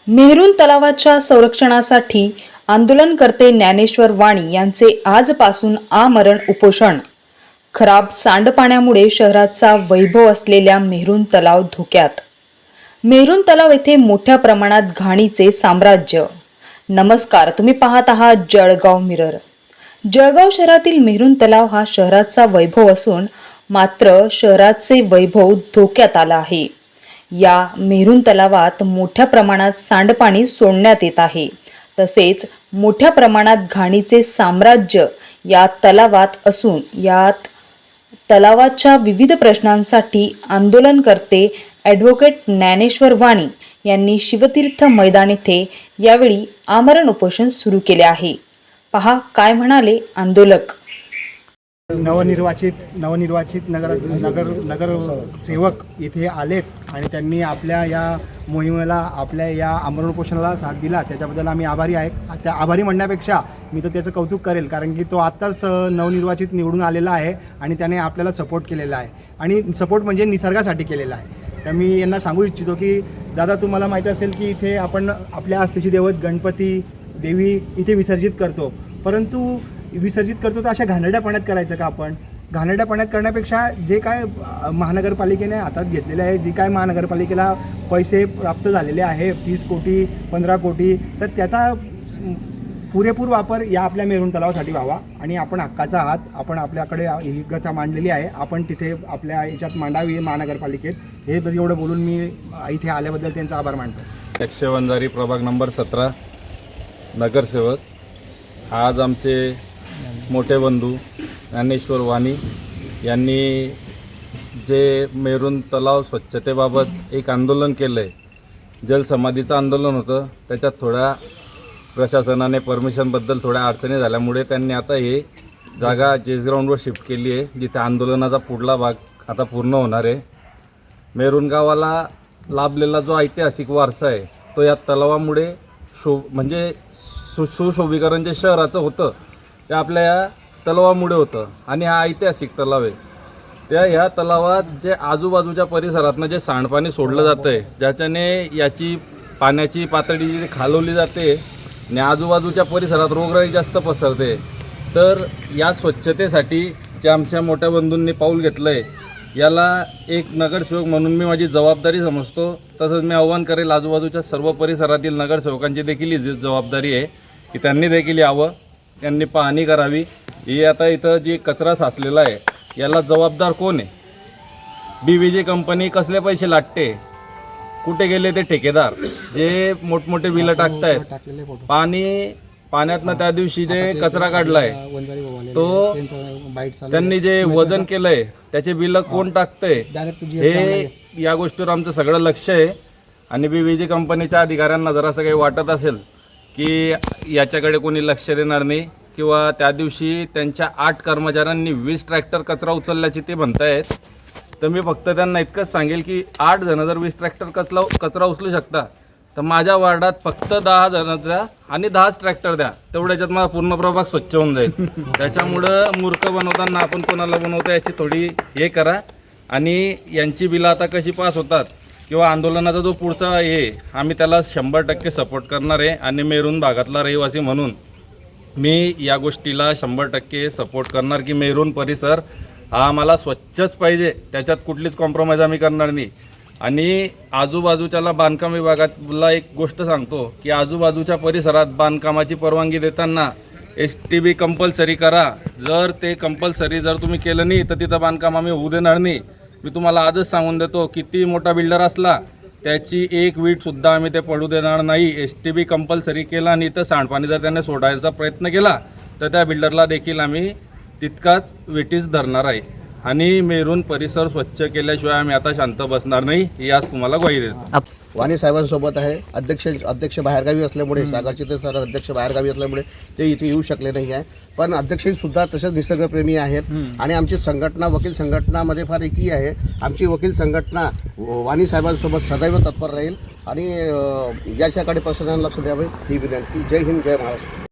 Maroon तलावाच्या संरक्षणासाठी आंदोलनकर्ते ज्ञानेश्वर वाणी यांचे आजपासून आमरण उपोषण. खराब सांडपाण्यामुळे शहराचा वैभव असलेल्या मेहरून तलाव धोक्यात. मेहरून तलाव येथे मोठ्या प्रमाणात घाणीचे साम्राज्य. नमस्कार, तुम्ही पाहत आहात जळगाव मिरर. जळगाव शहरातील मेहरून तलाव हा शहराचा वैभव असून मात्र शहराचे वैभव धोक्यात आलं आहे. या मेहरून तलावात मोठ्या प्रमाणात सांडपाणी सोडण्यात येत आहे. तसेच मोठ्या प्रमाणात घाणीचे साम्राज्य या तलावात असून यात तलावाच्या विविध प्रश्नांसाठी आंदोलनकर्ते ॲडव्होकेट ज्ञानेश्वर वाणी यांनी शिवतीर्थ मैदान येथे यावेळी आमरण उपोषण सुरू केले आहे. पहा काय म्हणाले आंदोलक. नवनिर्वाचित नगर सेवक इथे आलेत आणि त्यांनी आपल्या या मोहिमेला, आपल्या या आमरण उपोषणाला साथ दिला, त्याच्याबद्दल आम्ही आभारी आहे. त्या आभारी म्हणण्यापेक्षा मी तर त्याचं कौतुक करेल, कारण की तो आत्ताच नवनिर्वाचित निवडून आलेला आहे आणि त्याने आपल्याला सपोर्ट केलेला आहे आणि सपोर्ट म्हणजे निसर्गासाठी केलेला आहे. तर मी यांना सांगू इच्छितो की दादा, तुम्हाला माहिती असेल की इथे आपण आपल्या आस्थेची दैवत गणपती देवी इथे विसर्जित करतो, परंतु विसर्जित करतो तर अशा घाणेरड्या पाण्यात करायचं का? आपण घाणेरड्या पाण्यात करण्यापेक्षा जे काय महानगरपालिकेने हातात घेतलेले आहे, जे काय महानगरपालिकेला पैसे प्राप्त झालेले आहे 30 कोटी 15 कोटी, तर त्याचा पुरेपूर वापर या आपल्या मेहरून तलावासाठी व्हावा. आणि आपण हक्काचा आहात, आपण आपल्याकडे ही कथा मांडलेली आहे, आपण तिथे आपल्या याच्यात मांडावी महानगरपालिकेत. हे बस एवढं बोलून मी इथे आल्याबद्दल त्यांचा आभार मानतो. यक्षवंजारी प्रभाग नंबर 17 नगरसेवक. आज आमचे मोठे बंधू ज्ञानेश्वर वाणी यांनी जे मेहरून तलाव स्वच्छतेबाबत एक आंदोलन केलं आहे, जलसमाधीचं आंदोलन होतं, त्याच्यात थोड्या प्रशासनाने परमिशनबद्दल थोड्या अडचणी झाल्यामुळे त्यांनी आता हे जागा जेस ग्राउंडवर शिफ्ट केली आहे, जिथे आंदोलनाचा पुढला भाग आता पूर्ण होणार आहे. मेहरून गावाला लाभलेला जो ऐतिहासिक वारसा आहे तो या तलावामुळे म्हणजे सुशोभीकरण जे शहराचं होतं ते आपल्या या तलावामुळे होतं. आणि हा ऐतिहासिक तलाव आहे. ह्या तलावात जे आजूबाजूच्या परिसरातनं जे सांडपाणी सोडलं जातं आहे, ज्याच्याने याची पाण्याची पातळी जी खालवली जाते आणि आजूबाजूच्या परिसरात रोगराई जास्त पसरते. तर या स्वच्छतेसाठी जे आमच्या मोठ्या बंधूंनी पाऊल घेतलं आहे, याला एक नगरसेवक म्हणून मी माझी जबाबदारी समजतो. तसंच मी आव्हान करेल आजूबाजूच्या सर्व परिसरातील नगरसेवकांची देखील ही जबाबदारी आहे की त्यांनी देखील यावं, त्यांनी पाहणी करावी. ही आता इथं जी कचरा साचलेला आहे याला जबाबदार कोण आहे? BVG कंपनी कसले पैसे लाटते? कुठे गेले ते ठेकेदार जे मोठमोठे बिलं टाकतायत? पाण्यातनं त्या दिवशी जे कचरा काढलाय तो त्यांनी जे वजन केलंय त्याचे बिलं कोण टाकतंय, हे या गोष्टीवर आमचं सगळं लक्ष आहे. आणि BVG कंपनीच्या अधिकाऱ्यांना जर असं काही वाटत असेल की याच्याकडे कोणी लक्ष देणार नाही, किंवा त्या दिवशी त्यांच्या 8 कर्मचाऱ्यांनी 20 ट्रॅक्टर कचरा उचलल्याची ते म्हणतायत, तर मी फक्त त्यांना इतकंच सांगेल की 8 जण जर 20 ट्रॅक्टर कचरा उचलू शकता, तर माझ्या वार्डात फक्त 10 जण द्या आणि 10च ट्रॅक्टर द्या, तेवढ्याच्यात माझा पूर्ण प्रभाग स्वच्छ होऊन जाईल. त्याच्यामुळं मूर्ख बनवताना आपण कोणाला बनवतो याची थोडी हे करा. आणि यांची बिलं आता कशी पास होतात किंवा आंदोलनाचा जो पुढचा आम्ही त्याला 100% सपोर्ट करणार आहे. आणि मेहरून भागातला रहिवासी म्हणून मी या गोष्टीला 100% सपोर्ट करणार की मेहरून परिसर हा आम्हाला स्वच्छच पाहिजे, त्याच्यात कुठलीच कॉम्प्रोमाइज आम्ही करणार नाही. आणि आजूबाजूच्याला बांधकाम विभागाला एक गोष्ट सांगतो की आजूबाजूच्या परिसरात बांधकामाची परवानगी देताना STB कंपल्सरी करा. जर ते कंपल्सरी जर तुम्ही केलं नाही तर तिथं बांधकाम आम्ही होऊ देणार नाही. मी तुम्हाला आजच सांगून देतो, किती मोठा बिल्डर असला त्याची एक वीटसुद्धा आम्ही ते पडू देणार नाही. STB कंपल्सरी केला आणि इथं सांडपाणी जर त्याने सोडायचा प्रयत्न केला तर त्या बिल्डरला देखील आम्ही तितकाच वेटीस धरणार आहे. आणि मेहरून परिसर स्वच्छ केल्याशिवाय आम्ही आता शांत बसणार नाही, ही आज तुम्हाला ग्वाही देतो. वाणी साहेबांसोबत आहे. अध्यक्ष बाहेरगावी असल्यामुळे, सागरचे ते सर अध्यक्ष बाहेरगावी असल्यामुळे ते इथे येऊ शकले नाही आहे. पण अध्यक्षसुद्धा तसेच निसर्गप्रेमी आहेत आणि आमची संघटना वकील संघटनामध्ये फार एकी आहे. आमची वकील संघटना वाणी साहेबांसोबत सदैव तत्पर राहील आणि याच्याकडे प्रशासनाने लक्ष द्यावे ही विनंती. जय हिंद, जय महाराष्ट्र.